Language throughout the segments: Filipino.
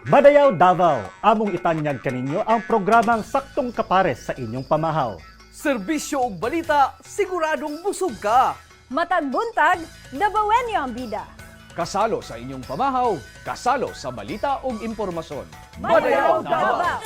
Madayaw Davao, among itanyag kaninyo ang programang saktong kapares sa inyong pamahaw. Serbisyo ug balita, siguradong busog ka. Matag buntag, dabawenyo ang bida. Kasalo sa inyong pamahaw, kasalo sa balita ug impormasyon. Madayaw Davao.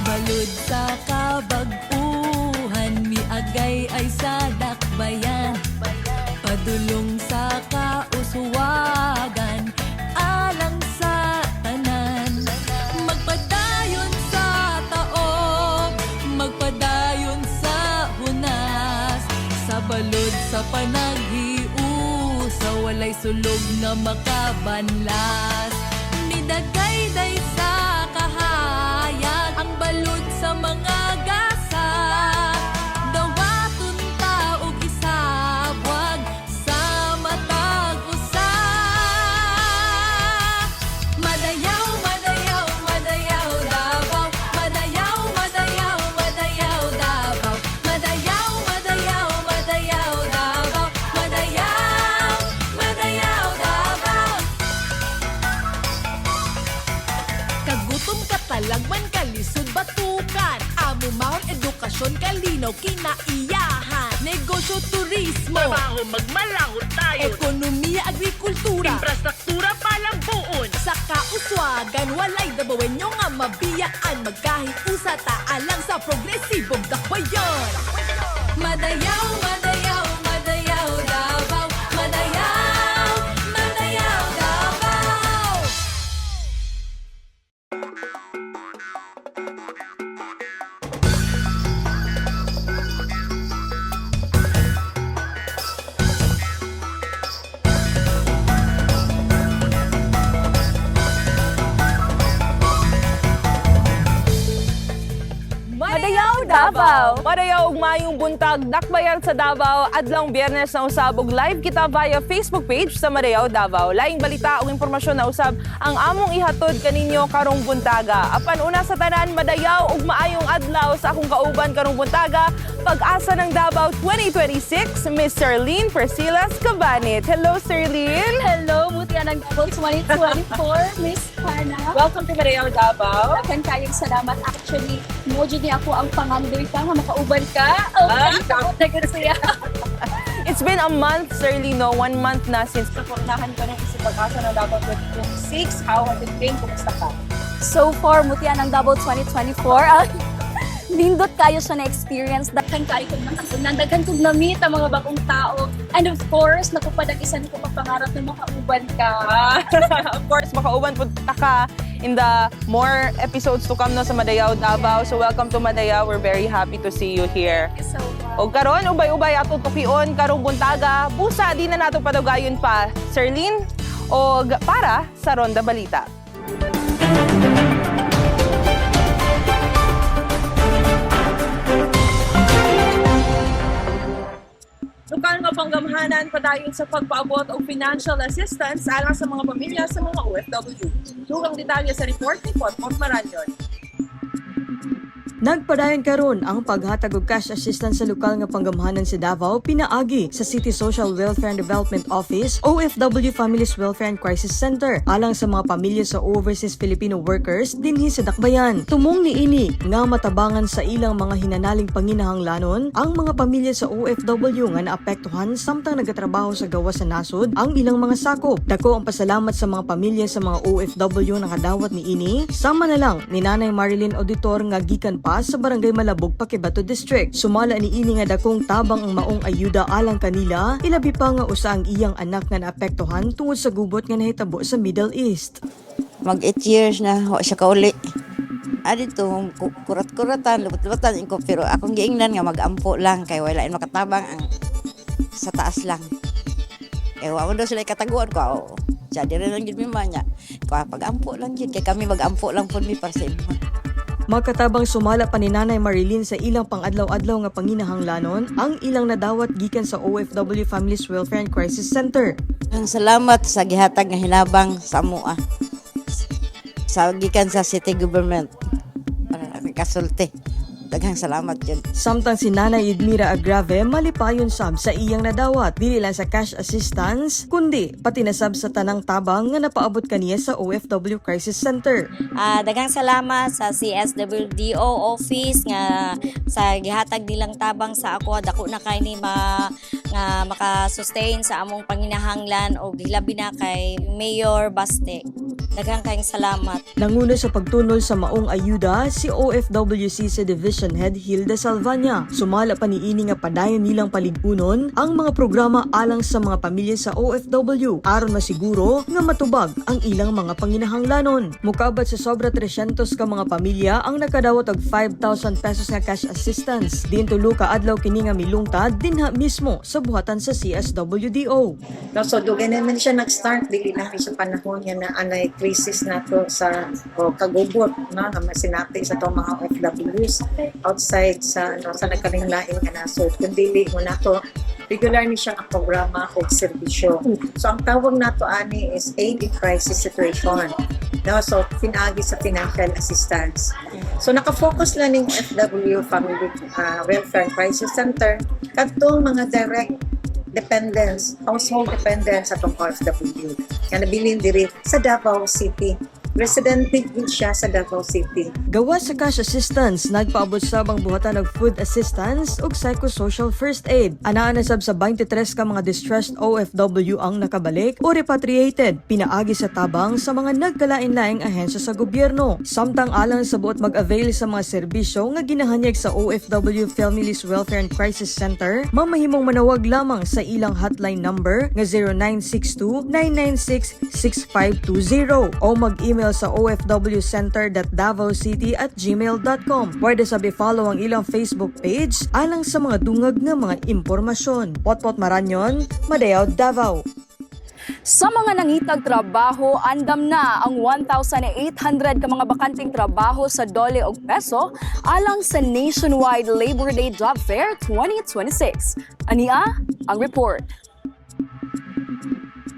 Balud sa kabag-uhan, miagay ay sa dakbayan. Padulong sa kauswagan, alang sa tanan. Magpadayon sa taog, magpadayon sa hunas. Sa balud sa panaghiusa, walay sulog na makabanlas. Nidagay-day sa kahayag, ang balud sa mga gasa. Dawaton ta og isabwag sa matag usa. Madayaw, madayaw, madayaw Davao. Madayaw, madayaw, madayaw Davao. Madayaw, madayaw, madayaw Davao. Madayaw, madayaw Davao. Kagutom katalagman kalisod batukan. Amo mahon edukasyon kalinaw kinaiyahan. Negosyo turismo, Trabaho magmalahot tayo. ekonomiya agrikultura. Infrastruktura palambuon. Sa kauswagan walay dabawenyo nga mabiyaan. Magkahiusa ta alang sa progresibong dakbayan. Madayaw, madayaw, madayaw Davao. Madayaw, madayaw Davao. Madayaw Davao. Madayaw ug maayong buntag, dakbayan sa Davao, adlong Biyernes na usab og live kita via Facebook page sa Madayaw Davao. Laing balita ug impormasyon na usab ang among ihatod kaninyo karong buntaga. Apan una sa tanan, madayaw ug maayong adlaw sa akong kauban karong buntaga, Pag-asa ng Davao 2026, Miss Serlene Persilas Cabanit. Hello, Serlene. Hello, Mutian ng Davao 2024, Miss Hana. Welcome to Madayaw Davao. Daghang kayong salamat. Actually, moji niya ako ang pangandoy ka, nga makauban ka. Oh, siya. It's been a month, Serlene, no? 1 month na since napornahan ko ng isip Pag-asa ng Davao 2026. How has it been? Kumusta ka? So far, Mutian ng Davao 2024. Nindot kayo sa na-experience. Daghang kayo kong nakatunan. Daghang kong na-meet ang mga bagong tao. And of course, nakupadag isa ko pangarap na makauban ka. Of course, makauban po ka in the more episodes to come no sa Madayaw Davao. So welcome to Madayaw. We're very happy to see you here. So, O karon ubay-ubay ato tukion karong buntaga. Busa di na nato padugayon pa. Serlene, og para sa Ronda Balita. Lokal nga panggamhanan padayon sa pagpaabot og financial assistance alang sa mga pamilya sa mga OFW. Dugang detalye sa report ni Potmos Maranyon. Nagpadayon karon ang paghatag og cash assistance sa lokal nga panggamhanan sa Davao pinaagi sa City Social Welfare and Development Office OFW Families Welfare and Crisis Center alang sa mga pamilya sa overseas Filipino workers dinhi sa Dakbayan. Tumong niini nga matabangan sa ilang mga hinanaling panginahanglanon ang mga pamilya sa OFW nga naapektuhan samtang nagatrabaho sa gawas sa nasod ang ilang mga sakop. Dako ang pasalamat sa mga pamilya sa mga OFW na kadawat niini. Sama na lang ni Nanay Marilyn Auditor nga gikan pa sa Barangay Malabog, Paquibato District. Sumala niini nga dakong tabang ang maong ayuda alang kanila, ilabi pa nga usa ang iyang anak nga naapektuhan tungod sa gubot nga nahitabo sa Middle East. Mag 8 years na wa siya kauli. Adito kurat-kuratan, lubot-lubotan ko pero akong giingnan nga magampo lang kay wala in makatabang ang sa taas lang. Wa mo daw sila kataguan ko. Siya dire lang gid mi manya. Pag-ampo lang gid kay kami mag-ampo lang pud mi para sa imo. Magkatabang sumala pa ni Nanay Marilyn sa ilang pang-adlaw-adlaw nga panginahanglanon ang ilang nadawat gikan sa OFW Families Welfare and Crisis Center. Ang salamat sa gihatag nga hinabang sa amoa. Sa gikan sa city government. Para kami kasulti. Daghang salamat yun. Samtang si Nanay Edmira Agrave malipayon sab sa iyang nadawat dili lang sa cash assistance kundi pati na sab sa tanang tabang nga napaabot kaniya sa OFW Crisis Center. Daghang salamat sa CSWDO office nga sa gihatag nilang tabang sa ako. Dako na kay ni nga maka-sustain sa among panginahanglan o hilabi na kay Mayor Baste. Daghang kayong salamat. Nanguno sa pagtunol sa maong ayuda si OFWC sa Division Head Hilda Salvania. Sumala pa niini nga padayon nilang paligunon ang mga programa alang sa mga pamilya sa OFW aron masiguro nga matubag ang ilang mga panginahanglanon. Mukabat sa sobra 300 ka mga pamilya ang nakadawat og 5,000 pesos nga cash assistance. Diin tulo ka adlaw kini nga milungtad dinha mismo sa buhatan sa CSWDO. So dugay naman siya nag-start dili lang sa panahon niya na anay crisis nato sa kagubot na masinati sa tong mga OFWs outside sa sa nagkalinglaing nga nasod kundi mo nato regular ni siyang programa o serbisyo. So ang tawag nato ani is aid in crisis situation. No, so pinagi sa financial assistance. So naka-focus lang ning OFW Family Welfare and Crisis Center kadtong mga direct dependents, household dependents sa tong OFW. Nga nabilin diri sa Davao City. Residente din siya sa Davao City. Gawas sa cash assistance, nagpaabot sab ang buhatan og food assistance ug psychosocial first aid. Anaa na sab sa 23 ka mga distressed OFW ang nakabalik o repatriated, pinaagi sa tabang sa mga nagkalain-laing ahensya sa gobyerno. Samtang alang sa buot mag-avail sa mga serbisyo nga ginahanyag sa OFW Families Welfare and Crisis Center, mamahimong manawag lamang sa ilang hotline number nga 0962-996-6520 o mag-email sa ofwcenter.davocity@gmail.com. Pwede sabi follow ang ilang Facebook page alang sa mga dungag nga mga impormasyon. Potpot Maranyon, Madeo, Davao. Sa mga nangitag trabaho, andam na ang 1,800 ka mga bakanting trabaho sa dole og peso alang sa Nationwide Labor Day Job Fair 2026. Ania ang report.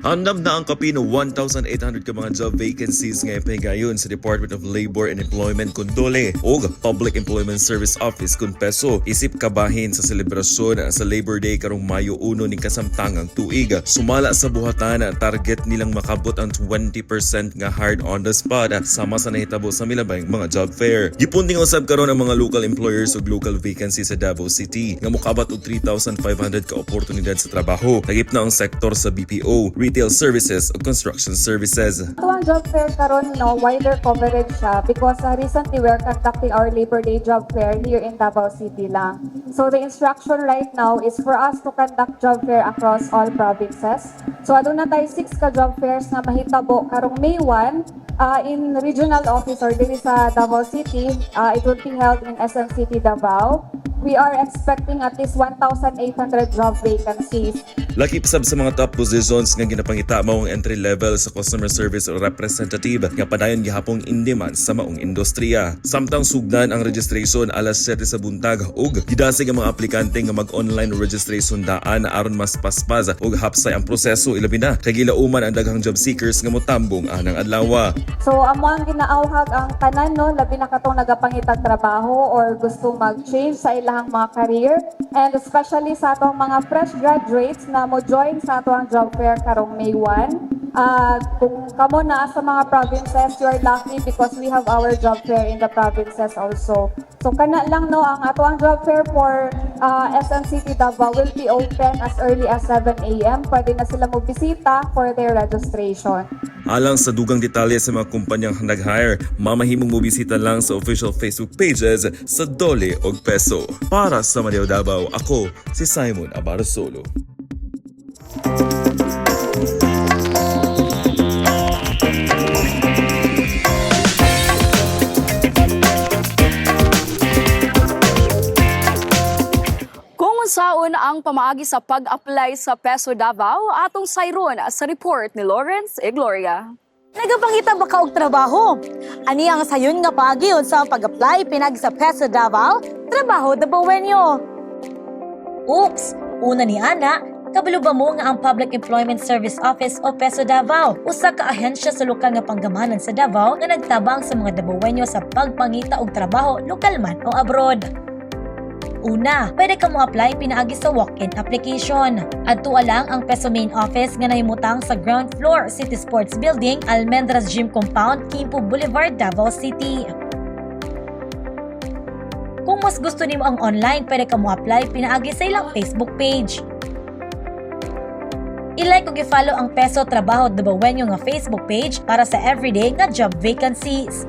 Andam na ang kapino 1,800 ka mga job vacancies nga ipahigayon sa Department of Labor and Employment Kondole o Public Employment Service Office Kunpeso. Isip kabahin sa selebrasyon sa Labor Day karong Mayo 1 ning kasamtangang tuig. Sumala sa buhatan, target nilang makabot ang 20% nga hard on the spot sama sa nahitabo sa milabayng mga job fair. Gipunting usab karon ang mga local employers ug local vacancies sa Davao City nga mokabat og 3,500 ka oportunidad sa trabaho. Tagip na ang sektor sa BPO, retail services o construction services. Ito ang job fair karon wider coverage siya because recently we're conducting our Labor Day job fair here in Davao City lang. So the instruction right now is for us to conduct job fair across all provinces. So aduna tayo 6 ka job fairs na mahitabo karong May 1 in regional office or dili sa Davao City. It will be held in SM City, Davao. we are expecting at least 1,800 job vacancies. Lakip sab sa mga top positions nga ginapangita maong entry level sa customer service representative nga padayon gihapong in-demand sa maong industriya. Samtang sugdan ang registration alas 7 sa buntag ug gidasig ang mga aplikante nga mag-online registration daan aron mas paspas ug hapsay ang proseso ilabi na kay gilauman ang daghang job seekers nga motambong anang adlaw. So amo ang ginaawhag ang tanan no, labi na katong nagapangitag trabaho or gusto mag-change sa ilahang mga career, and especially sa atong mga fresh graduates na mo join sa atong job fair karong May 1. Kung kamo na sa mga provinces, you are lucky because we have our job fair in the provinces also. So kana lang no, ang atong job fair for SM City Davao will be open as early as 7 a.m. Pwede na sila mo bisita for their registration. Alang sa dugang detalye sa mga kumpanyang nag-hire, mamahimong mobisita lang sa official Facebook pages sa Dole og Peso. Para sa Mario Davao, ako si Simon Abarasolo. Kung unsaon ang pamaagi sa pag-apply sa Peso Davao, atong sayron sa report ni Lawrence E. Gloria. Nagapangita ba ka og trabaho? Ani ang sayon nga paagi sa pag-apply pinagi sa Peso Davao, trabaho Davaoenyo. Oops! Una ni Ana, kabalo ba mo nga ang Public Employment Service Office o Peso Davao, usa ka ahensya sa lokal nga panggamanan sa Davao nga nagtabang sa mga Davaoenyo sa pagpangita og trabaho lokal man o abroad. Una, pwede ka mo apply pinaagi sa walk-in application. Adtua lang ang Peso Main Office nga nahimutang sa ground floor City Sports Building, Almendras Gym Compound, Quimpo Boulevard, Davao City. Kung mas gusto nimo ang online, pwede ka mo apply pinaagi sa ilang Facebook page. I-like ug i-follow ang Peso Trabaho Davaoenyo nga Facebook page para sa everyday nga job vacancies.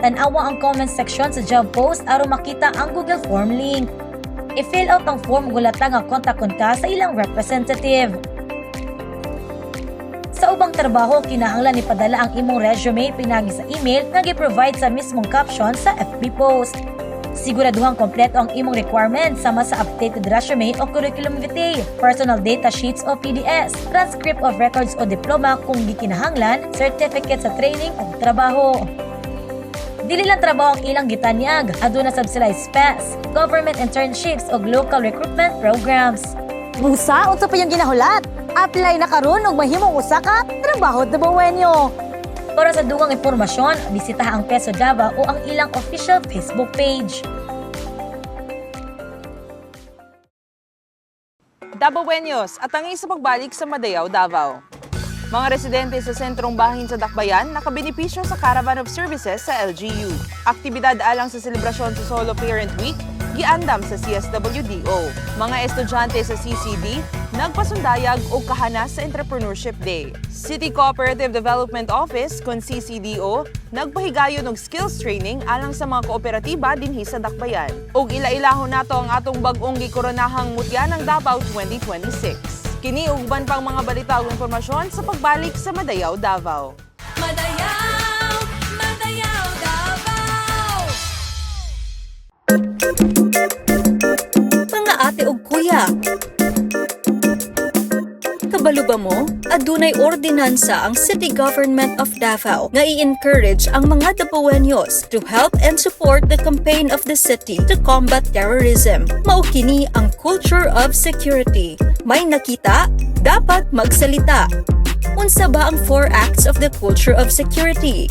Tanawa ang comment section sa job post aron makita ang Google Form link. I-fill out ang form gulata nga kontakon ka sa ilang representative. Sa ubang trabaho, kinahanglan ipadala ang imong resume pinagi sa email nga gi-provide sa mismong caption sa FB post. Siguraduhang kompleto ang imong requirements sama sa updated resume o curriculum vitae, personal data sheets o PDS, transcript of records o diploma kung gikinahanglan, certificate sa training o trabaho. Dili lang trabaho ang ilang gitanyag, aduna subsidized PES, government internships o local recruitment programs. Busa, unsa pa yung ginahulat? Apply na karon og mahimong usa ka trabaho Davaoenyo. Para sa dugang impormasyon, bisitaha ang Peso Davao o ang ilang official Facebook page. Davaoenyos at ang isa pagbalik sa Madayao, Davao. Mga residente sa sentrong bahin sa Dakbayan nakabenepisyo sa Caravan of Services sa LGU. Aktibidad alang sa selebrasyon sa Solo Parent Week, giandam sa CSWDO. Mga estudyante sa CCD, nagpasundayag o kahanas sa Entrepreneurship Day. City Cooperative Development Office, kon CCDO, nagpahigayon og skills training alang sa mga kooperatiba dinhi sa Dakbayan. Og ila-ilahon nato ang atong bag-ong gikoronahang Mutya ng Davao 2026. Kini ugban pang mga balita ug impormasyon sa pagbalik sa Madayao, Davao. Madayao, Madayao, Davao. Mga ate ug kuya, kabalo ba mo? Adunay ordinansa ang City Government of Davao nga i-encourage ang mga Davaoenyos to help and support the campaign of the city to combat terrorism. Mao kini ang culture of security. May nakita, dapat magsalita. Unsa ba ang 4 acts of the culture of security?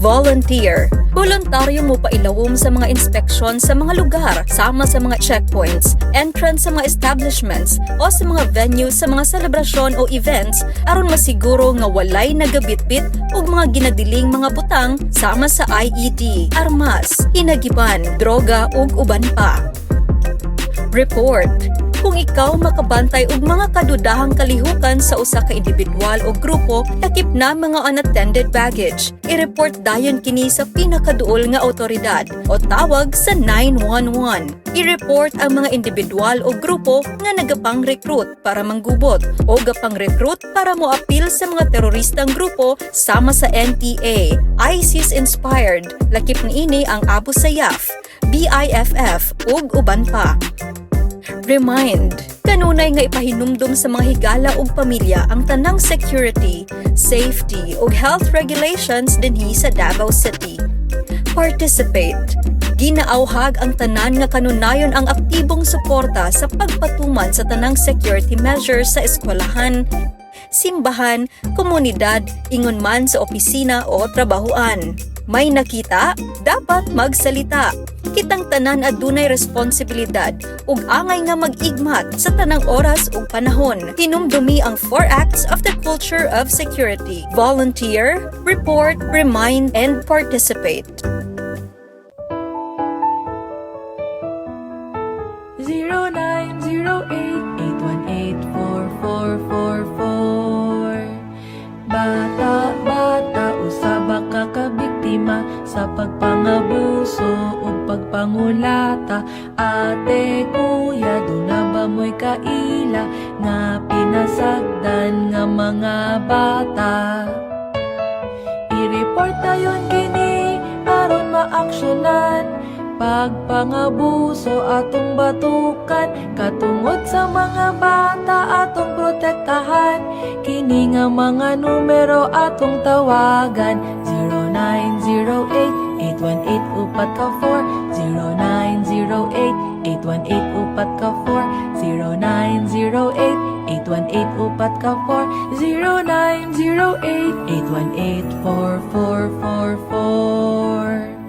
Volunteer. Voluntaryo mo pailawom sa mga inspeksyon sa mga lugar, sama sa mga checkpoints, entrance sa mga establishments, o sa mga venues sa mga selebrasyon o events aron masiguro nga walay nagabitbit o mga ginadiling mga butang sama sa IED, armas, hinagiban, droga ug uban pa. Report. Kung ikaw makabantay og mga kadudahang kalihukan sa usa ka individual o grupo, lakip na mga unattended baggage, i-report dayon kini sa pinakaduol nga awtoridad o tawag sa 911. I-report ang mga individual o grupo nga nagapang-recruit para manggubot o gapang-recruit para moapil sa mga teroristang grupo sama sa NPA, ISIS-inspired, lakip niini ang Abu Sayyaf, BIFF ug uban pa. Remind, kanunay nga ipahinumdum sa mga higala ug pamilya ang tanang security, safety ug health regulations dinhi sa Davao City. Participate. Ginaauhag ang tanan nga kanunayon ang aktibong suporta sa pagpatuman sa tanang security measures sa eskwelahan, simbahan, komunidad, ingon man sa opisina o trabahoan. May nakita, dapat magsalita. Kitang tanan adunay responsibilidad ug angay nga mag-igmat sa tanang oras ug panahon. Hinumdumi ang 4 acts of the culture of security: volunteer, report, remind, and participate. 0908-818-4444. Bata, usaba ka kabiktima sa pagpangabuso o pagpangulata. Ate, kuya, duna ba mo'y kaila nga pinasagdan nga mga bata? I-report tayon kini aron maaksyonan pagpangabuso atong batukan, katungod sa mga bata atong protektahan. Kini nga mga numero atong tawagan: 0908-818-4, 0908-818-4, 0908-818-4.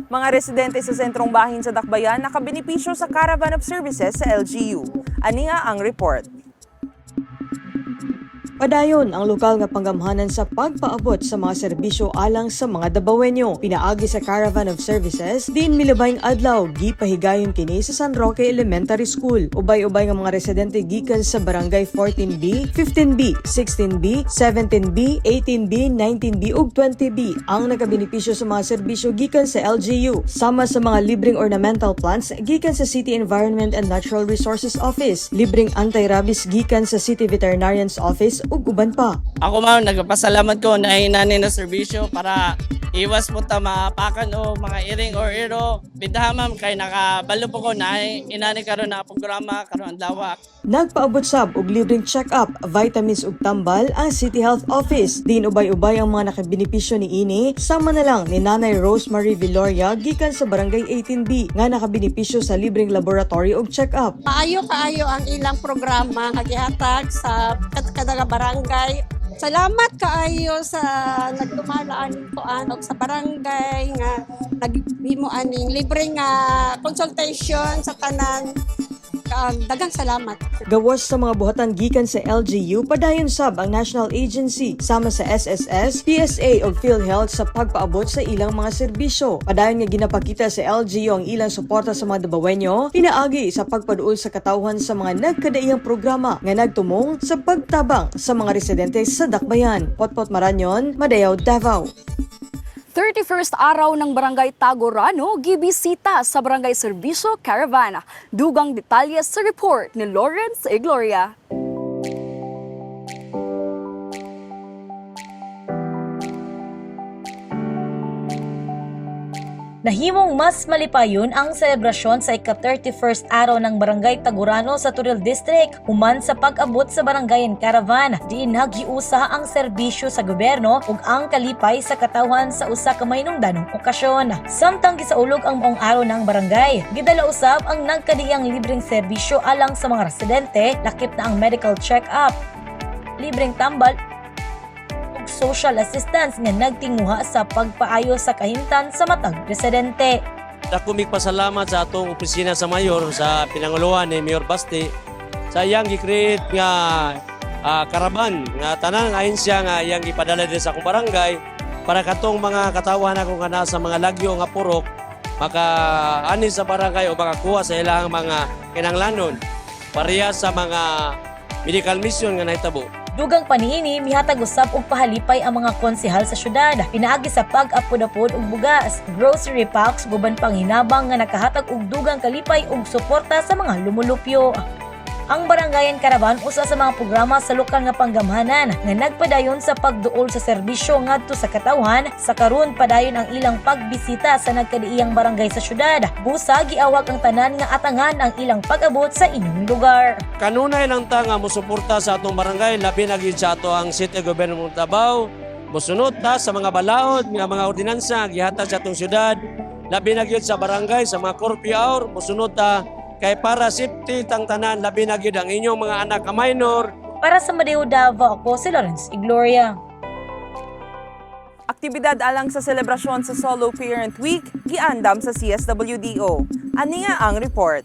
Mga residente sa sentrong bahin sa Dakbayan nakabenepisyo sa Caravan of Services sa LGU. Ani nga ang report. Padayon ang lokal nga panggamhanan sa pagpaabot sa mga serbisyo alang sa mga Davaoenyo. Pinaagi sa Caravan of Services, din milabayng adlaw gipahigayon kini sa San Roque Elementary School. Ubay-ubay nga mga residente gikan sa barangay 14B, 15B, 16B, 17B, 18B, 19B ug 20B ang nagabenepisyo sa mga serbisyo gikan sa LGU. Sama sa mga libreng ornamental plants gikan sa City Environment and Natural Resources Office, libreng anti-rabies gikan sa City Veterinarian's Office ug uban pa. Ako ma'am, nagpasalamat ko na hinani na serbisyo para iwas po ta maapakan o mga iring or iro. Bidaha ma'am, kay nakabalo po ko na inani karon na programa karon ang lawak. Nagpaabot sab og libreng check-up, vitamins ug tambal ang City Health Office. Din ubay-ubay ang mga nakabenepisyo ni ini, sama na lang ni Nanay Rosemary Villoria gikan sa barangay 18B nga nakabenepisyo sa libreng laboratory ug check-up. Kaayo ang ilang programa nga gihatag sa kada barangay. Salamat kaayo sa nagdumalaan ko og sa barangay nga naghimo aning libre nga consultation sa tanan. Daghang salamat. Gawas sa mga buhatan gikan sa LGU, padayon sab ang National Agency sama sa SSS, PSA ug PhilHealth sa pagpaabot sa ilang mga serbisyo. Padayon nga ginapakita sa LGU ang ilang suporta sa mga Davaoenyo, pinaagi sa pagpaduol sa katawhan sa mga nagkadaiyang programa nga nagtumong sa pagtabang sa mga residente sa Dakbayan. Potpot Maranyon, Madayaw, Davao. 31st araw ng Barangay Tagorano, gibisita sa Barangay Serbisyo Caravan. Dugang detalye sa report ni Lawrence E. Gloria. Nahimong mas malipayon ang selebrasyon sa ika-31st araw ng Barangay Tagorano sa Turil District human sa pag-abot sa Barangayan Caravan. Diin nagiusa ang serbisyo sa gobyerno ug ang kalipay sa katawhan sa usa ka mahinungdanong okasyon. Samtang gisaulog ang buong araw ng barangay, gidala usab ang nagkadiyang libreng serbisyo alang sa mga residente, lakip na ang medical check-up, libreng tambal, social assistance nga nagtinguha sa pagpaayo sa kahimtan sa matag residente. Dako mig pasalamat sa atong opisina sa mayor sa pinanguluhan ni Mayor Basti sa iyang gi-create nga karaban nga tanan nga ahensya nga iyang ipadala din sa akong barangay para katong mga katawan ako nga nasa mga lagyo nga purok maka-ani sa barangay o makakuha sa ilang mga kinanglanon pareha sa mga medical mission nga nahitabo. Dugang panihini, mihatag usab og pahalipay ang mga konsehal sa syudad. Pinaagi sa pag-apod-apod og bugas, grocery packs, guban pang hinabang nga nakahatag og dugang kalipay og suporta sa mga lumulupyo. Ang Barangayan Caravan usa sa mga programa sa lokal nga panggamhanan nga nagpadayon sa pagduol sa serbisyo ngadto sa katawhan. Sa karon padayon ang ilang pagbisita sa nagkadiiyang barangay sa syudad. Busa giawag ang tanan nga atangan ang ilang pag-abot sa inyong lugar. Kanunay lang ta nga mosuporta sa atong barangay labi na gid sa ato ang City Government of Davao. Mosunod ta sa mga balaod nga mga ordinansa gihatag sa atong syudad. Labi na gid sa barangay sa mga curfew hour mosunod ta kay para safety tang tanan labi na gid ang inyong mga anak ka minor. Para sa Madeo Davao, ako si Lawrence Igloria. Aktibidad alang sa selebrasyon sa Solo Parent Week giandam sa CSWDO. Ani nga ang report.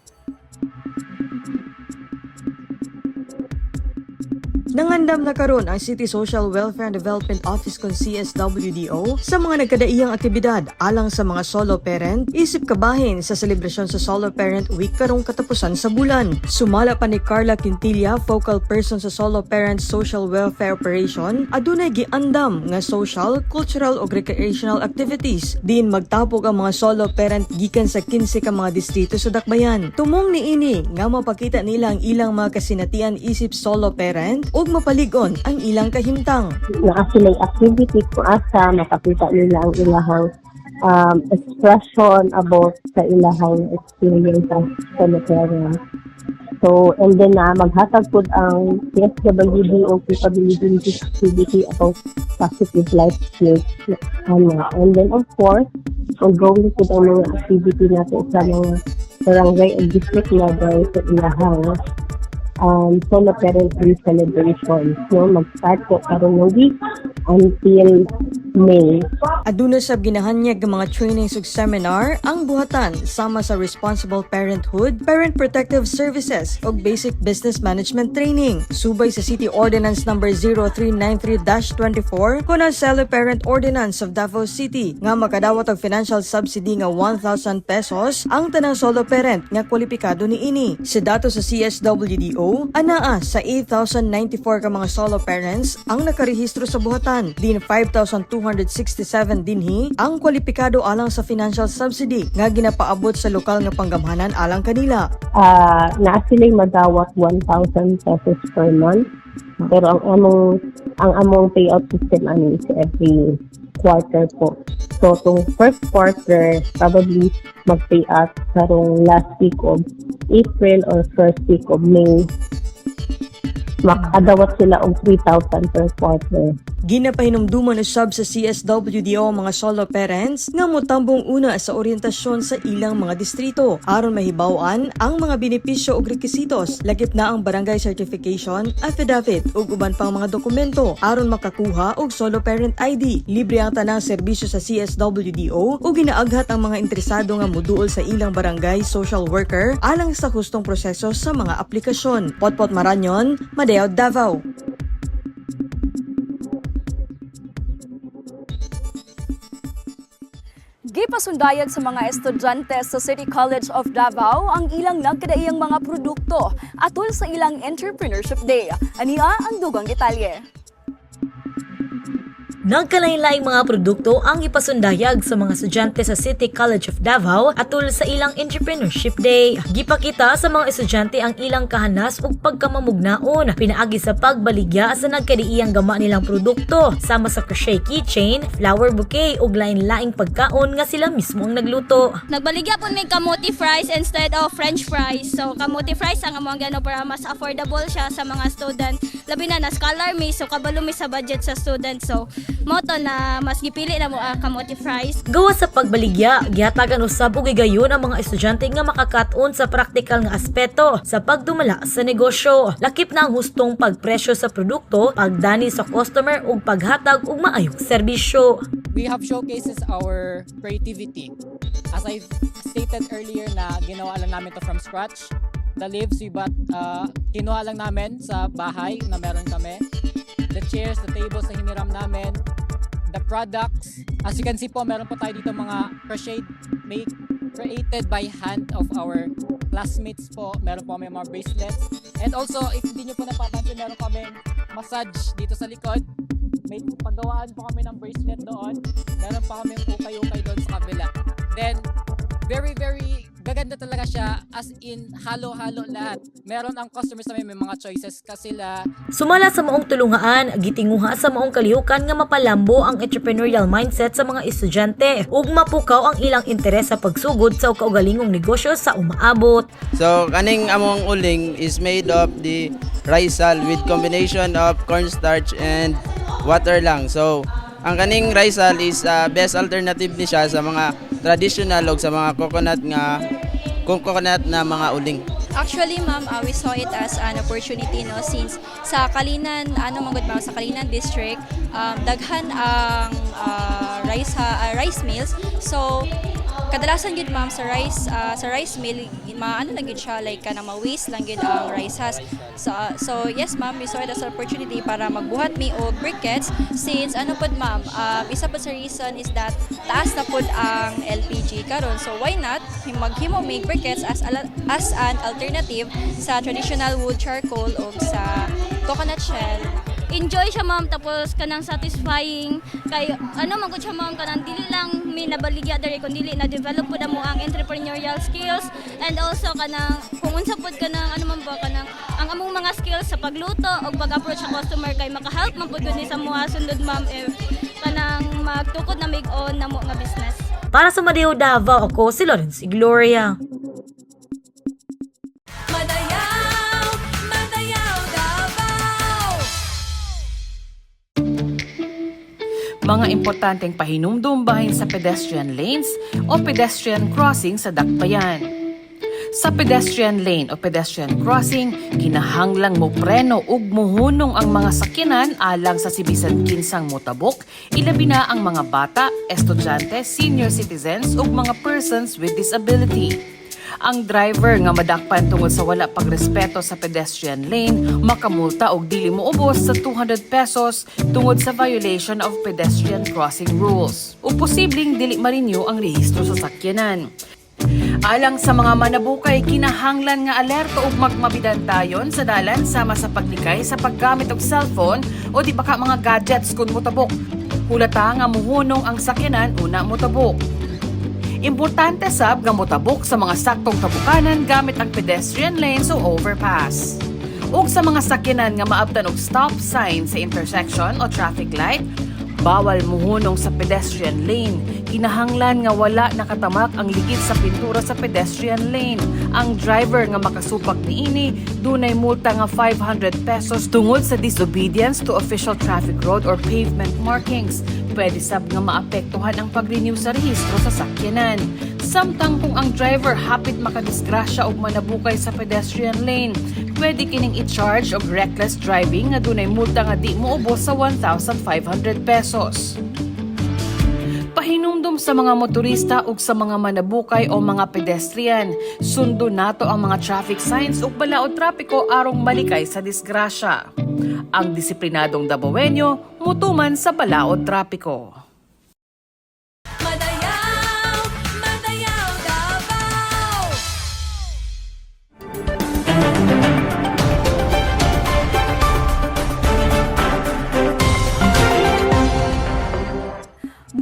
Nangandam na karon ang City Social Welfare and Development Office kon CSWDO sa mga nagkadaiyang aktibidad alang sa mga solo parent isip kabahin sa selebrasyon sa Solo Parent Week karong katapusan sa bulan. Sumala pa ni Carla Quintilla, focal person sa Solo Parent Social Welfare Operation, adunay giandam nga social, cultural ug recreational activities. Din magtapok ang mga solo parent gikan sa 15 ka mga distrito sa Dakbayan. Tumong niini nga mapakita nila ang ilang mga kasinatian isip solo parent ug mapaligon ang ilang kahimtang. Naa sila'y activity ko asa makapita nila ang ilahang expression about sa ilahang experience as solo parent. So, and then maghatag po ang CSWDO capability activity about positive life skills. And then of course, ongoing po ang mga activity natin sa mga barangay and district level sa ilahang solo parent day celebration. So, mag-start po karon ng week until May. Aduna sab ginahanyag ng mga trainings ug seminar ang buhatan sama sa responsible parenthood, parent protective services ug basic business management training. Subay sa City Ordinance number 0393-24 kon ang Solo Parent Ordinance of Davao City nga makadawat og financial subsidy nga 1,000 pesos ang tanang solo parent nga kwalipikado niini. Sa dato sa CSWDO, anaa sa 8,094 ka mga solo parents ang nakarehistro sa buhatan. Din 5,267 dinhi ang kwalipikado alang sa financial subsidy nga ginapaabot sa lokal nga panggamhanan alang kanila. Naa sila'y madawat 1,000 pesos per month. Pero ang among payout system is every quarter po. So, itong first quarter, probably mag-pay out karong last week of April or first week of May. Makadawat sila og 3,000 per quarter. Ginapahinumduman usab sa CSWDO ang mga solo parents nga motambong una sa orientasyon sa ilang mga distrito aron mahibaw-an ang mga benepisyo ug requisitos lagip na ang barangay certification, affidavit ug uban pang mga dokumento aron makakuha og solo parent ID. Libre ang tanang serbisyo sa CSWDO ug ginaaghat ang mga interesado nga moduol sa ilang barangay social worker alang sa hustong proseso sa mga aplikasyon. Potpot Maranyon, Madeo, Davao. Gipasundayag sa mga estudyante sa City College of Davao ang ilang nagkadaiyang mga produkto atol sa ilang Entrepreneurship Day. Ania ang dugang detalye. Nagkalain-laing mga produkto ang ipasundayag sa mga estudyante sa City College of Davao atol sa ilang Entrepreneurship Day. Gipakita sa mga estudyante ang ilang kahanas ug pagkamamugnaon pinaagi sa pagbaligya sa nagkadiiyang gama nilang produkto sama sa crochet keychain, flower bouquet ug lain-laing pagkaon nga sila mismo ang nagluto. Nagbaligya po may kamote fries instead of french fries. So kamote fries ang among gano para mas affordable siya sa mga student. Labi na scholar mi so kabalo mi sa budget sa student. So moto na mas gipili na mo kamote fries. Gawa sa pagbaligya, gihatagan usab og gigayon ang mga estudyante nga makakat-on sa praktikal nga aspeto sa pagdumala sa negosyo. Lakip na ang hustong pagpresyo sa produkto, pagdani sa customer ug paghatag og maayong serbisyo. We have showcases our creativity As I stated earlier na ginawa lang namin to from scratch. The leaves, kinuha lang namin sa bahay na meron kami. The chairs, the tables na hiniram namin. The products, as you can see po, meron po tayo dito mga created by hand of our classmates po. Meron po kami mga bracelets. And also, if hindi nyo po napapansin, meron kami massage dito sa likod. May paggawaan po kami ng bracelet doon. Meron pa kami ukay-ukay doon sa kabila. Then, very gaganda talaga siya, as in halo-halo lahat. Meron ang customers namin may mga choices kasi sila. Sumala sa maong tulungaan, gitinguha sa maong kalihukan nga mapalambo ang entrepreneurial mindset sa mga estudyante ug mapukaw ang ilang interes sa pagsugod sa kaugalingong negosyo sa umaabot. So kaning among uling is made of the risal with combination of cornstarch and water lang. So ang kaning risal is best alternative ni siya sa mga traditional o sa mga coconut na mga uling. Actually, ma'am, we saw it as an opportunity, no, since sa Kalinan, sa Kalinan district, daghan ang rice mills. So kadalasan yun, ma'am, sa rice mill, lang yun siya, like ma-waste lang yun ang rice has. So yes, ma'am, we saw it as an opportunity para magbuhat mi og briquettes since ma'am, isa pa sa reason is that taas na pod ang LPG karon. So why not maghimo mig briquettes as an alternative sa traditional wood charcoal o sa coconut shell. Enjoy siya, ma'am, tapos kanang satisfying kay magud siya, ma'am, kanang dili lang mi nabaligya diri kun dili na develop pud mo ang entrepreneurial skills, and also kanang kung unsa pud kanang kanang ang among mga skills sa pagluto o pag-approach sa customer kay maka-help man pud ni sa mga sundod, ma'am, if kanang magtukod na mig-on namo nga business. Para sa Madeo Davao, ako si Lawrence Gloria. Mga importanteng pahinumdum bahin sa pedestrian lanes o pedestrian crossing sa dakbayan. Sa pedestrian lane o pedestrian crossing, kinahanglang mo preno ug muhunong ang mga sakyanan alang sa si bisan kinsang motabok, ilabi na ang mga bata, estudyante, senior citizens ug mga persons with disability. Ang driver nga madakpan tungod sa wala pagrespeto sa pedestrian lane, makamulta og dili moubos sa 200 pesos tungod sa violation of pedestrian crossing rules. O posibleng dili ma-renew ang rehistro sa sakyanan. Alang sa mga manabukay, kinahanglan nga alerto ug magmabidantayon sa dalan sama sa paglikay sa paggamit og cellphone o di baka mga gadgets kun motabok. Hulata nga muhunong ang sakyanan una motabok. Importante sab nga motabok sa mga saktong tabukanan gamit ang pedestrian lanes o overpass. Ug sa mga sakyanan nga maabtan og stop sign sa intersection o traffic light, bawal muhunong sa pedestrian lane. Kinahanglan nga wala nakatamak ang ligid sa pintura sa pedestrian lane. Ang driver nga makasupak niini dunay multa nga 500 pesos tungod sa disobedience to official traffic road or pavement markings. Pwede sab nga maapektuhan ang pag-renew sa rehistro sa sakyanan. Samtang kung ang driver hapit makadisgrasya og manabukay sa pedestrian lane, pwede kining i-charge og reckless driving nga dunay multa nga di moubos sa 1,500 pesos. Pahinumdum sa mga motorista ug sa mga manabukay o mga pedestrian, sundo nato ang mga traffic signs ug balaod trapiko arong malikay sa disgrasya. Ang disiplinadong Davaoenyo mutuman sa balaod trapiko.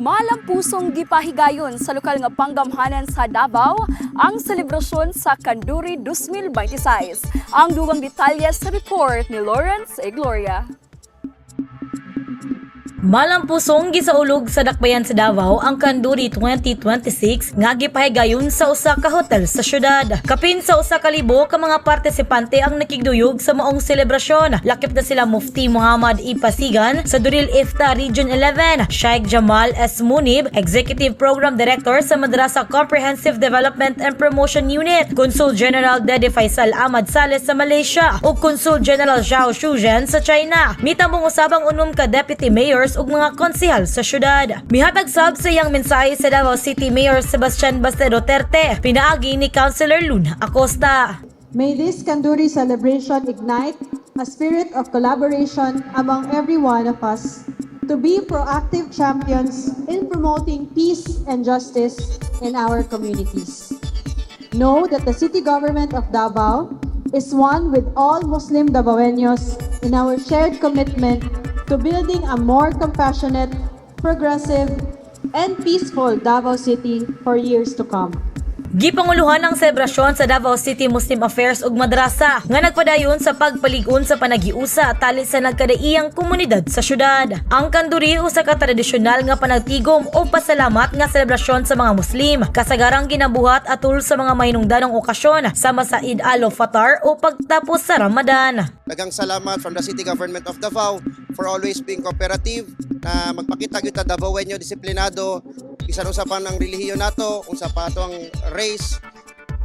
Malampusong gipahigayon sa lokal nga panggamhanan sa Davao ang selebrasyon sa Kanduri 2026. Ang dugang detalye sa report ni Lawrence Gloria. Malampusong gisaulog sa dakbayan sa Davao ang Kanduri 2026 nga gipahigayon sa usa ka hotel sa syudad. Kapin sa usa ka libo ka mga partisipante ang nakigduyog sa maong selebrasyon. Lakip na sila Mufti Muhammad Ipasigan sa Duril Ifta Region 11, Sheikh Jamal S. Munib, Executive Program Director sa Madrasa Comprehensive Development and Promotion Unit, Consul General Dede Faisal Ahmad Saleh sa Malaysia ug Consul General Zhao Shuzhen sa China. Mitambong usabang unom ka Deputy Mayors officials ug mga konsehal sa syudad. Mihatag sab sa iyang mensahe sa Davao City Mayor Sebastian Baste Duterte, pinaagi ni Councilor Luna Acosta. May this Kanduri celebration ignite a spirit of collaboration among every one of us to be proactive champions in promoting peace and justice in our communities. Know that the city government of Davao is one with all Muslim Davaoeños in our shared commitment to building a more compassionate, progressive, and peaceful Davao City for years to come. Gipanguluhan ang selebrasyon sa Davao City Muslim Affairs ug Madrasa nga nagpadayon sa pagpalig-on sa panagiusa tali sa nagkadaiyang komunidad sa syudad. Ang Kanduri usa ka tradisyonal nga panagtigom o pasalamat nga selebrasyon sa mga Muslim, kasagarang ginabuhat atul sa mga mahinungdanong okasyon sama sa Eid al-Fitr o pagtapos sa Ramadan. Daghang salamat from the City Government of Davao for always being cooperative na magpakita gyud ta Davaoeño disiplinado bisan usa pa ng relihiyon nato, unsa pa ato ang race.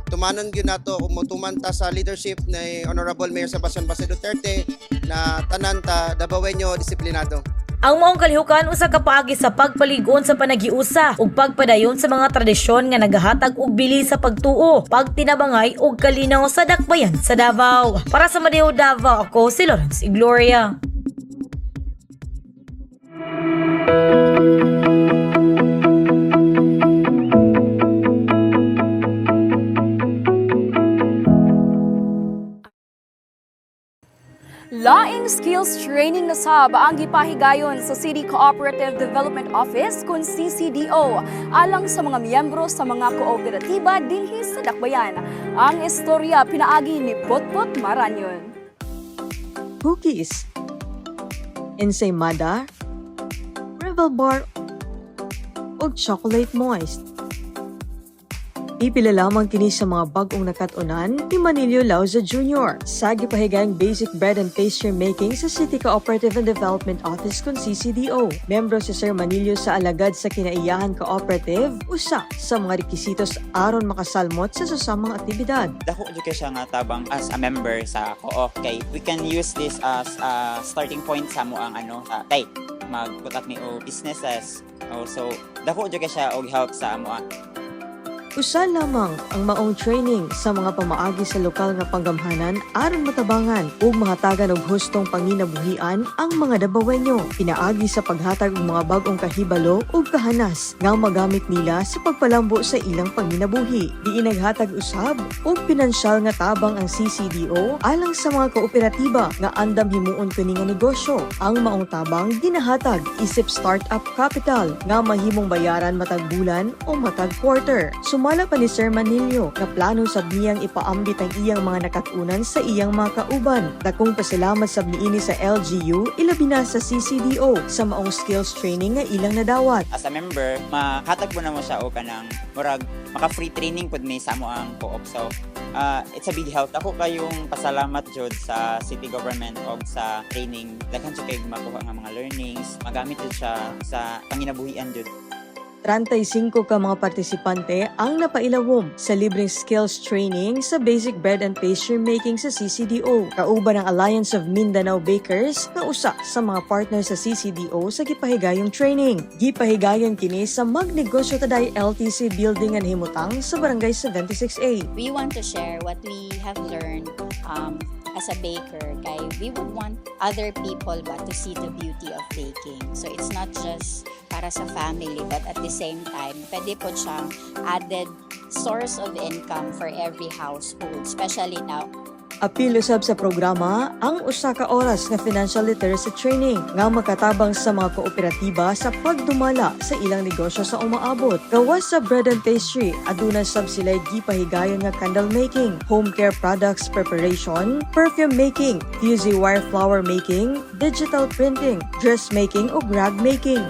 Tumanon gyud nato umutuman ta sa leadership ni Honorable Mayor Sebastian Baste Duterte na tanan ta Davaoeño disiplinado. Ang maong kalihukan usa ka paagi sa pagpalig-on sa panagiusa ug pagpadayon sa mga tradisyon nga nagahatag og bili sa pagtuo, pagtinabangay ug kalinaw sa dakbayan sa Davao. Para sa Madeo Davao, ako si Lawrence Igloria. Laing skills training na sab ang gipahigayon sa City Cooperative Development Office kun CCDO alang sa mga miyembro sa mga kooperatiba dinhi sa Dakbayan. Ang istorya pinaagi ni Potpot Maranyon. Cookies, ensaymada, Revel Bar, o chocolate moist. Ipila lamang kini sa mga bagong nakatunan ni Manilio Lauza Jr. sa gipahigayong basic bread and pastry making sa City Cooperative and Development Office kun CCDO. Membro si Sir Manilio sa alagad sa Kinaiyahan Cooperative, usa sa mga rekisitos aron makasalmot sa susamang aktibidad. Dako jud siya nga tabang as a member sa co-op kay we can use this as a starting point sa mo ang magputat mi og businesses. So dako jud siya og help sa amo. Usa lamang ang maong training sa mga pamaagi sa lokal nga panggamhanan aron matabangan ug mahatagan og hustong panginabuhian ang mga Davaoeño. Pinaagi sa paghatag og mga bagong kahibalo ug kahanas nga magamit nila sa pagpalambo sa ilang panginabuhi. Diin naghatag usab og pinansyal nga tabang ang CCDO alang sa mga kooperatiba nga andam himuon kini nga negosyo. Ang maong tabang ginahatag isip startup capital nga mahimong bayaran matag bulan o matag quarter. Sumala pa ni Sir Manilio na plano sab niyang ipaambit ang iyang mga nakatunan sa iyang mga kauban. Dakong pasalamat sab niini sa LGU ilabi na sa CCDO sa maong skills training nga ilang nadawat. As a member, mahatag mo na mo siya o kanang murag maka-free training pud may sa mo ang co-op. So it's a big help. Ako kayong pasalamat jud sa city government og sa training. Daghan siya kay makuha nga mga learnings, magamit jud siya sa panginabuhian jud. 35 ka mga partisipante ang napailawom sa libreng skills training sa basic bread and pastry making sa CCDO. Kauban ang Alliance of Mindanao Bakers na usa sa mga partner sa CCDO sa gipahigayong training. Gipahigayon kini sa Magnegosyo Taday LTC Building and Himutang sa Barangay 76A. We want to share what we have learned as a baker. Kay we would want other people but to see the beauty of baking. So it's not just para sa family, but at the same time, pwede po siyang added source of income for every household, especially now. Apil usab sa programa ang usa ka oras nga financial literacy training nga makatabang sa mga kooperatiba sa pagdumala sa ilang negosyo sa umaabot. Gawas sa bread and pastry, aduna sab sila gipahigayon nga candle making, home care products preparation, perfume making, fusee wire flower making, digital printing, dress making ug rag making.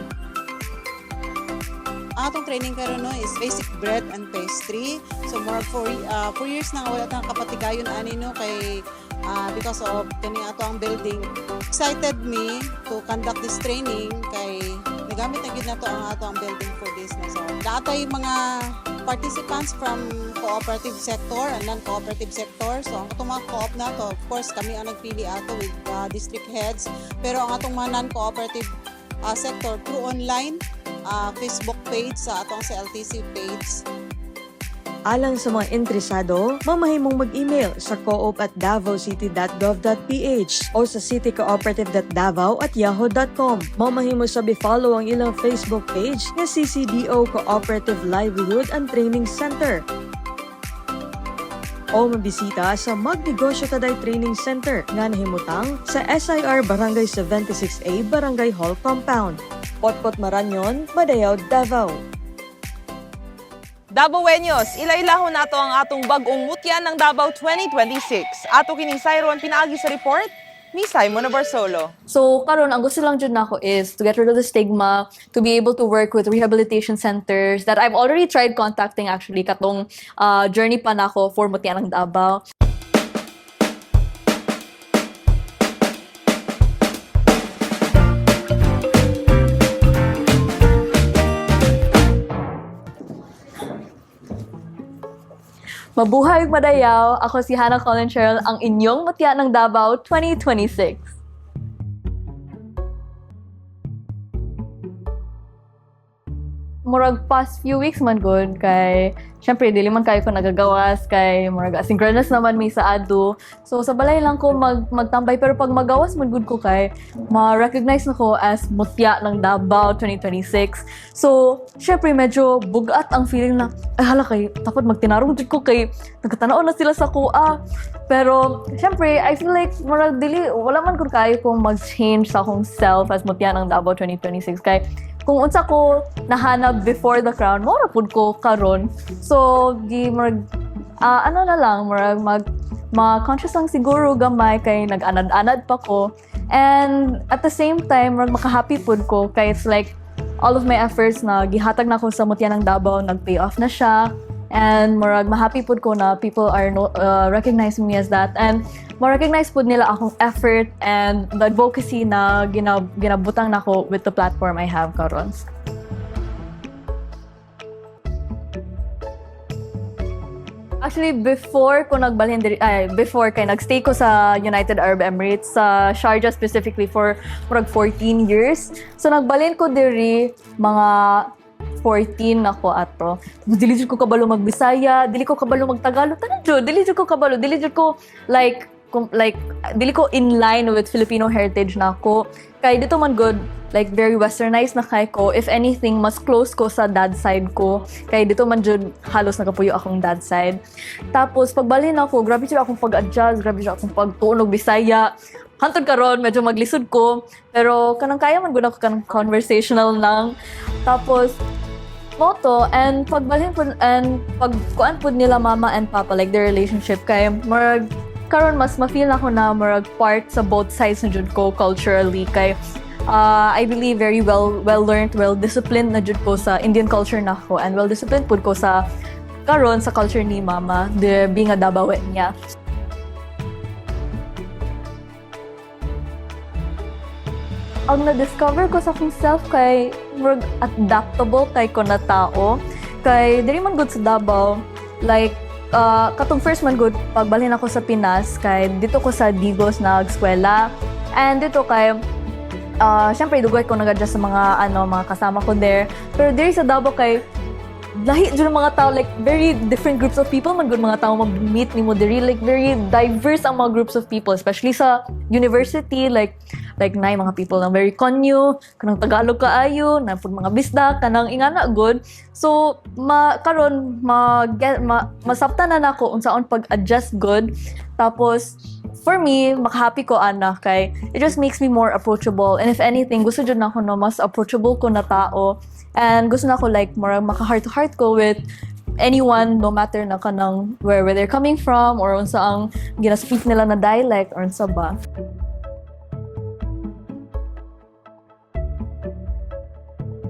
Atong training karon no is basic bread and pastry. So more 4 years na wala tang kapatigayon ani no kay because of kani ato ang building. Excited me to conduct this training kay nagamit na gid nato ang ato ang building for this na. So natay mga participants from cooperative sector and non-cooperative sector. So ang atong mga co-op na to, of course kami ang nagpili ato with district heads. Pero ang atong mga non-cooperative sector through online Facebook page sa atong sa LTC page. Alang sa mga interesado, mamahimong mag-email sa coop@davocity.gov.ph o sa citycooperative.davao@yahoo.com. Mamahimo sa follow ang ilang Facebook page nga CCDO Cooperative Livelihood and Training Center. O mabisita sa Magnegosyo Taday Training Center nga nahimutang sa SIR Barangay 76A Barangay Hall Compound. Potpot Maranyon, Madayaw, Davao. Davaoeños, ilailahon nato ang atong bag-ong mutya ng Davao 2026. Ato kining sayron pinaagi sa report ni Simon Abarsolo. So karon ang gusto lang jud nako is to get rid of the stigma, to be able to work with rehabilitation centers that I've already tried contacting actually katong journey pa nako for mutya ng Davao. Mabuhay Madayaw! Ako si Hannah Colin Cheryl, ang inyong mutya ng Davao 2026. Murag past few weeks man good kay syempre dili man kayo ko nagagawas kay murag asynchronous naman mi sa adu. So sa balay lang ko magtambay pero pag magawas man good ko kay ma-recognize nako as mutya ng Davao 2026. So syempre medyo bugat ang feeling na ay hala kay takot magtinarong jud ko kay nagkatanaw na sila sa kuha. Pero syempre I feel like murag dili wala man kun kayo kung mag-change sa akong self as mutya ng Davao 2026 kay kung unsa ko nahanap before the crown, mo ra pud ko karon. So, di mag ano na lang, ma-conscious lang siguro gamay kay nag-anad-anad pa ko. And at the same time, maka-happy pud ko kay it's like all of my efforts na gihatag na ko sa mutya ng Davao, nag-pay off na siya. And ma-happy pud ko na people are recognizing me as that. And ma-recognize pud nila akong effort and the advocacy na ginabutang nako with the platform I have karon. Actually, before ko nagbalhin before kay nagstay ko sa United Arab Emirates sa Sharjah specifically for murag 14 years. So nagbalhin ko diri mga 14 ako ato. Dili jud ko kabalo magbisaya, dili ko kabalo magtagalog, tanan jud, dili jud ko kabalo, dili jud ko like dili ko in line with Filipino heritage na ako. Kay dito man good, like very westernized na kay ko. If anything, mas close ko sa dad side ko. Kay dito man jud halos nagapuyo akong dad side. Tapos pagbalhin ako, grabe jud akong pag-adjust, grabe jud akong pagtunog Bisaya. Hantod karon medyo maglisod ko, pero kanang kaya man gud ako kanang conversational lang. Tapos moto and pagbalhin po and pagkuan po nila mama and papa like their relationship kay murag karon mas ma-feel ako na murag part sa both sides na jud ko culturally kay I believe very well learned, well disciplined na jud ko sa Indian culture na ko and well disciplined pud ko sa karon sa culture ni mama, the being a Davaoeña. Ang na-discover ko sa akong self kay murag adaptable kay ko na tao. Kay diri man good sa Davao, like katong first man good pagbalhin ako sa Pinas kay dito ko sa Digos nag-eskwela. And dito kay syempre dugay ko nag-adjust sa mga mga kasama ko there. Pero diri sa Davao kay lahi jud mga tao, like very different groups of people man good mga tao mag-meet nimo diri, like very diverse ang mga groups of people, especially sa university like na mga people na very konyo, kanang Tagalog kaayo, na pud mga bisda, kanang ingana good. So karon masabta na nako unsaon pag-adjust good. Tapos for me, makahappy ko ana kay it just makes me more approachable. And if anything, gusto jud nako no mas approachable ko na tao. And gusto nako like more maka-heart to heart ko with anyone, no matter na kanang where they're coming from or unsa ang gina-speak nila na dialect or unsa ba.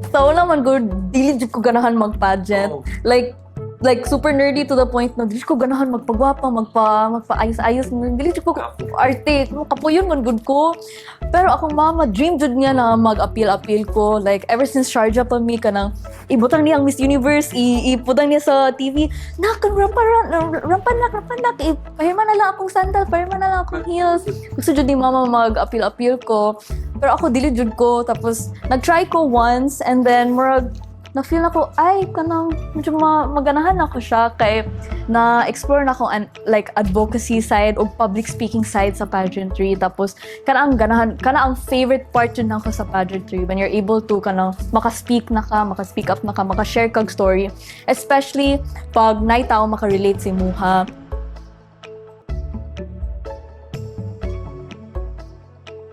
So naman good, dili jud ko ganahan mag-pageant. Like like super nerdy to the point na dili ko ganahan magpagwapa, magpaayos-ayos, dili ko arte, kapuyon man gud ko. Pero akong mama dream jud niya na mag-appeal ko, like ever since Sharjah pa mi kanang ibutang niya ang Miss Universe, iputang niya sa TV, rampan na, pahirman na lang akong sandal, pahirman na lang akong heels. Gusto jud ni mama mag-appeal ko, pero ako dili jud ko. Tapos nag-try ko once and then murag na-feel ako, ay, kanang medyo maganahan ako siya kay na-explore na ako like advocacy side o public speaking side sa pageantry. Tapos, kana ang favorite part yun ako sa pageantry when you're able to kanang maka-speak up na ka, maka-share kag story. Especially pag naitaw maka-relate si Muha.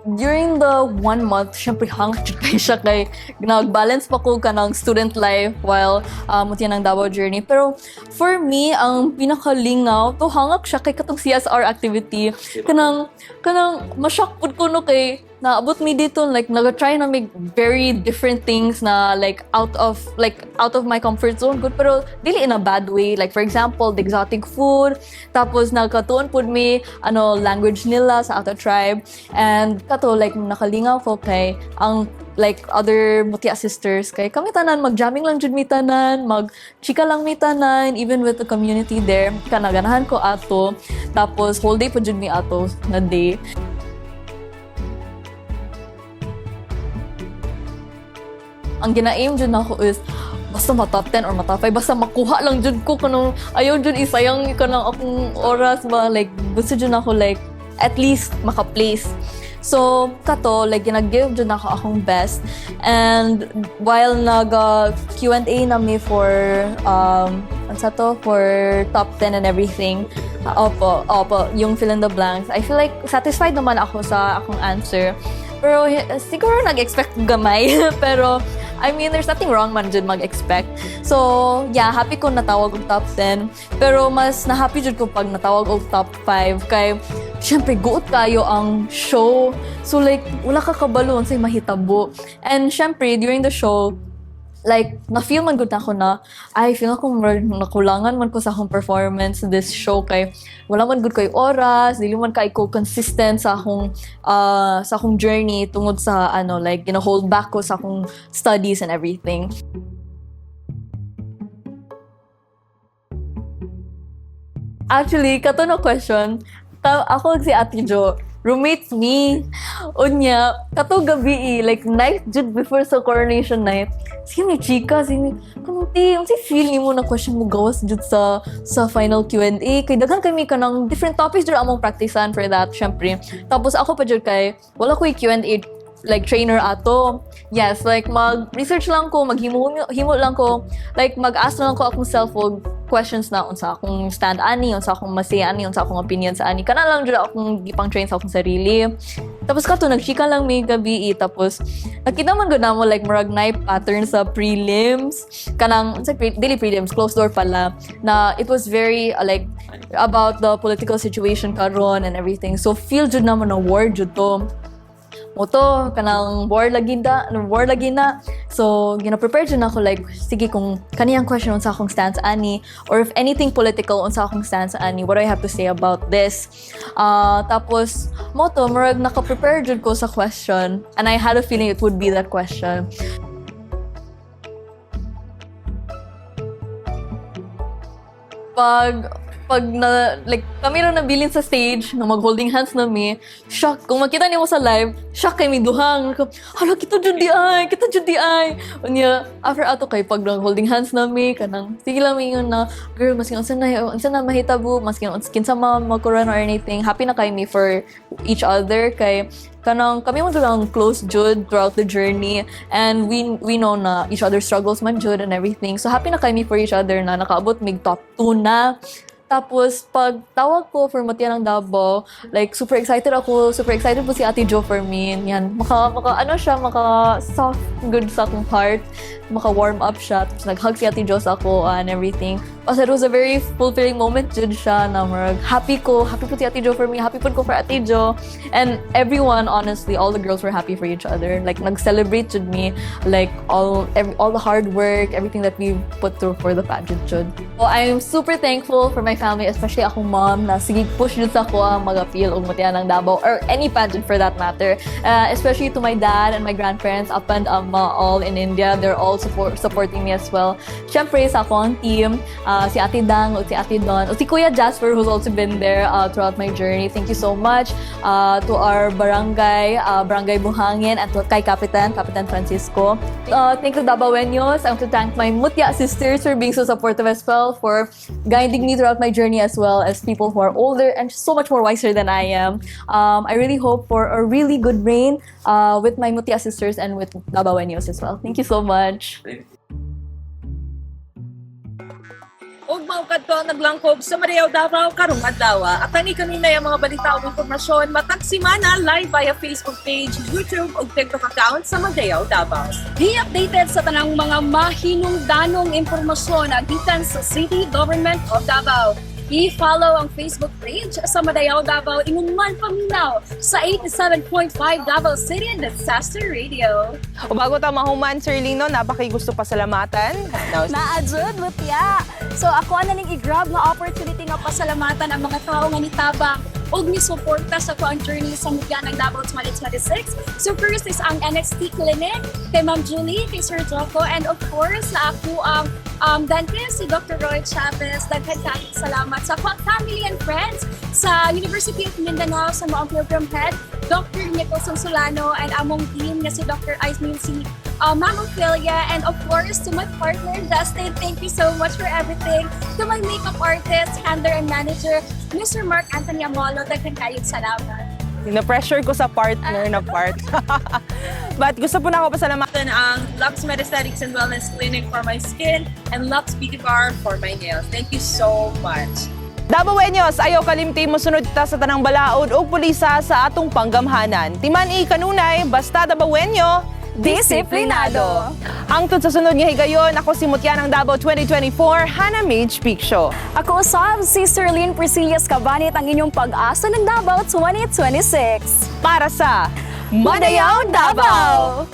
During the 1 month, syempre hangat jud kay siya kay nag-balance pa ko kanang student life while muti ng Davao journey. Pero for me, ang pinakalingaw to hangak siya kay katong CSR activity. Kanang ma-shock pud ko no kay naabot mi dito, like nag-try na make very different things na like out of my comfort zone good, pero dili in a bad way. Like for example, the exotic food, tapos nagkatuon pud mi language nila sa ato tribe, and kato like nakalingaw ko kay ang like other Mutia sisters kay kami tanan mag-jamming lang jud mi tanan, mag-chika lang mi tanan, even with the community there. Kanaganahan ko ato, tapos whole day pud jud mi ato na day. Ang gina-aim dyan ako is basta ma-top 10 or ma-top 5, basta makuha lang dyan ko kanong ayaw dyan isayang kanang akong oras ba, like gusto dyan ako like at least maka-place. So kato like ginag-give dyan ako akong best, and while nag-Q&A na mi for for top 10 and everything, opo, yung fill in the blanks, I feel like satisfied naman ako sa akong answer. Pero siguro nag-expect gamay pero I mean, there's nothing wrong man dyan mag-expect. So, yeah, happy ko natawag og top 10. Pero mas na-happy dyan ko pag natawag og top 5. Kay, syempre, guot kayo ang show. So, like, wala ka kabalo say mahitabo. And syempre, during the show, like, na-feel man good na ako na, ay, feel ako nakulangan man ko sa akong performance this show kay wala man good ko yung oras, dili man kay ko consistent sa akong journey tungod sa like, hold back ko sa akong studies and everything. Actually, kato na question, ako si Ate Jo, roommates me. Unya, kato gabi like night jud before sa coronation night. Sige may chika, sige kamuti, ang feel ni mo na question mo gawas jud sa final Q&A. Kay daghan kami ka ng different topics jud among practicean for that, syempre. Tapos ako pa jud kay, wala ko Q&A like trainer ato. Yes, like mag-research lang ko, maghimo lang ko, like mag-ask lang ko akong self og questions na unsa akong stand ani, unsa akong masay ani, unsa akong opinion sa ani. Kana lang jud akong gipang train sa akong sarili. Tapos kato nagchika lang may gabi, tapos nakita man gud namo like murag na pattern sa prelims, kanang daily prelims, closed door pala, na it was very like about the political situation karon and everything. So feel jud namo na war jud to. Moto kanang war lagi na. So gina-prepare jud ako like sige kung kaniyang question unsa akong stance ani, or if anything political unsa akong stance ani, what do I have to say about this. Tapos moto murag naka-prepare jud ko sa question, and I had a feeling it would be that question. Pag na, like, kami rin nabilin sa stage, na mag-holding hands na mi, shock. Kung makita niyo mo sa live, shock kay mi duhang. Hala, kita judi ay. Unya, after ato kay, pag holding hands na mi, kanang, sige lang mi yun na, girl, maski unsa na mahitabo, maski unsa mag-corona or anything, happy na kay mi for each other, kay, kanang, kami mo lang close jud throughout the journey, and we know na each other struggles man jud and everything. So, happy na kay mi for each other na nakaabot mig top 2 na. Tapos, pag tawag ko for Mutia ng Davao, like, super excited ako. Super excited po si Ate Jo for me. Yan, maka soft good sa akong heart. maka-warm up siya, tapos nag-hug si Ate Jo sa ako and everything. Kasi it was a very fulfilling moment jud siya na marag happy po si Ate Jo for me, happy po ko for Ate Jo. And everyone, honestly, all the girls were happy for each other. Like, nag-celebrate jud me, like, all the hard work, everything that we put through for the pageant jud. So, I'm super thankful for my family, especially akong mom, na sige push jud sa ako ang mag-appeal og Mutihan ng Davao, or any pageant for that matter. Especially to my dad and my grandparents, up and all in India, they're all supporting me as well. Siyempre, sa akong team, si Ate Dang, o si Ate Don, o si Kuya Jasper, who's also been there throughout my journey. Thank you so much to our barangay, Barangay Buhangin, and to kay Kapitan Francisco. Thank you, Dabaweños. I want to thank my Mutya sisters for being so supportive as well, for guiding me throughout my journey, as well as people who are older and so much more wiser than I am. I really hope for a really good reign with my Mutya sisters and with Dabaweños as well. Thank you so much. Ug maukad ko ang naglangkob sa Mariao, Davao karong adlaw. At ani kanina yung mga balita o impormasyon matag simana live via Facebook page, YouTube ug TikTok account sa Mariao, Davao. Be updated sa tanang mga mahinungdanong impormasyon gikan sa City Government of Davao. I-follow ang Facebook page sa Mariao, Davao, ingon man paminaw sa 87.5 Davao City Disaster Radio. O bago ta mahuman, Sir Lino, napakigusto pasalamatan. Naadjud, Mutya. So ako na ning i-grab nga opportunity nga pasalamatan ang mga tao nga nitabang ug ni-suporta sa ko ang journey sa Mutya ng Davao 2026. So first is ang NXT Clinic, kay Ma'am Julie, kay Sir Joko, and of course sa ako ang dentist, si Dr. Roy Chavez. Daghan kayong salamat sa family and friends sa University of Mindanao, sa mga program head, Dr. Nicholson Solano, and among team nga si Dr. Aismin C. Ma'am Ophelia, and of course to my partner Justin, thank you so much for everything. To my makeup artist, handler, and manager, Mr. Mark Anthony Amolo, daghan kayong salamat. Na-pressure ko sa partner na part. But gusto po na ako pasalamatan ang Lux Medesthetics and Wellness Clinic for my skin and Lux Beauty Bar for my nails. Thank you so much. Dabaweños, ayaw kalimti mo sunod ta sa tanang balaod o pulisa sa atong panggamhanan. Timan kanunay, basta Dabaweño, disiplinado. Hangtod sa sunod nga higayon, ako si Mutya ng Davao 2024, Hannah Mage Picsho. Ako usab si Sterling Priscillas Cabanit, ang inyong pag-asa ng Davao 2026. Para sa Mariao, Davao!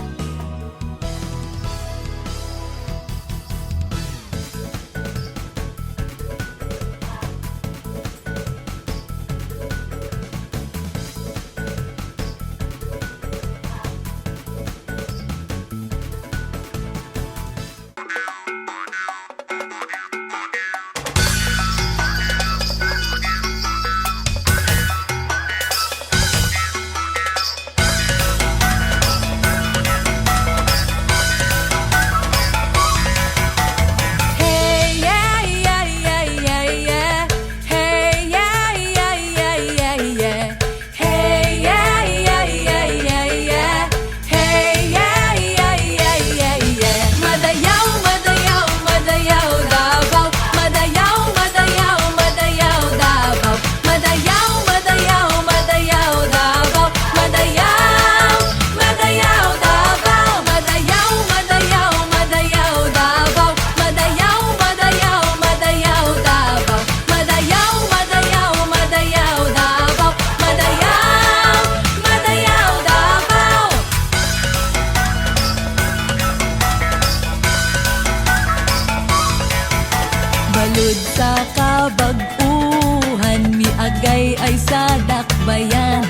Balud sa kabag-uhan, miagay ay sa dakbayan.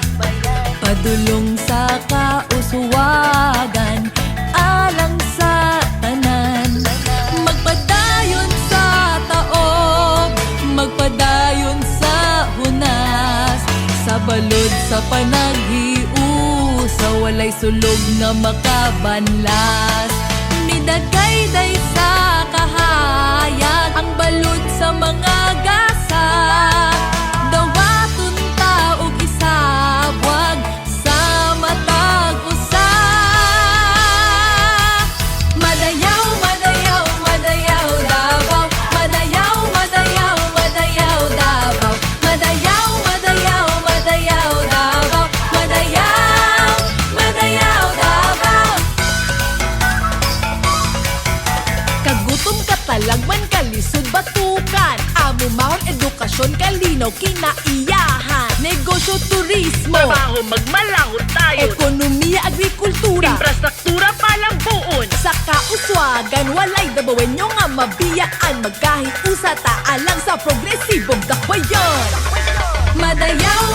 Padulong sa kauswagan, alang sa tanan. Magpadayon sa taob, magpadayon sa hunas. Sa balud sa panaghiu, sa walay sulog na makabanlas. Midagay-day sa kahayag, ang balud sa mga gasa. Dawaton ta og isabwag sa matag usa. Madayaw, madayaw, madayaw Davao. Madayaw, madayaw, madayaw Davao. Madayaw, madayaw, madayaw Davao. Madayaw, madayaw Davao. Tuman kalisod batukan, amo mahon edukasyon kalinaw kinaiyahan. Negosyo, turismo, trabaho magmalahot tayo. Ekonomiya, agrikultura, infrastruktura palambuon. Sa kauswagan, walay dabawen nyo nga mabiyaan. Magkahiusa taalang sa progresibong dakbayan. Madayaw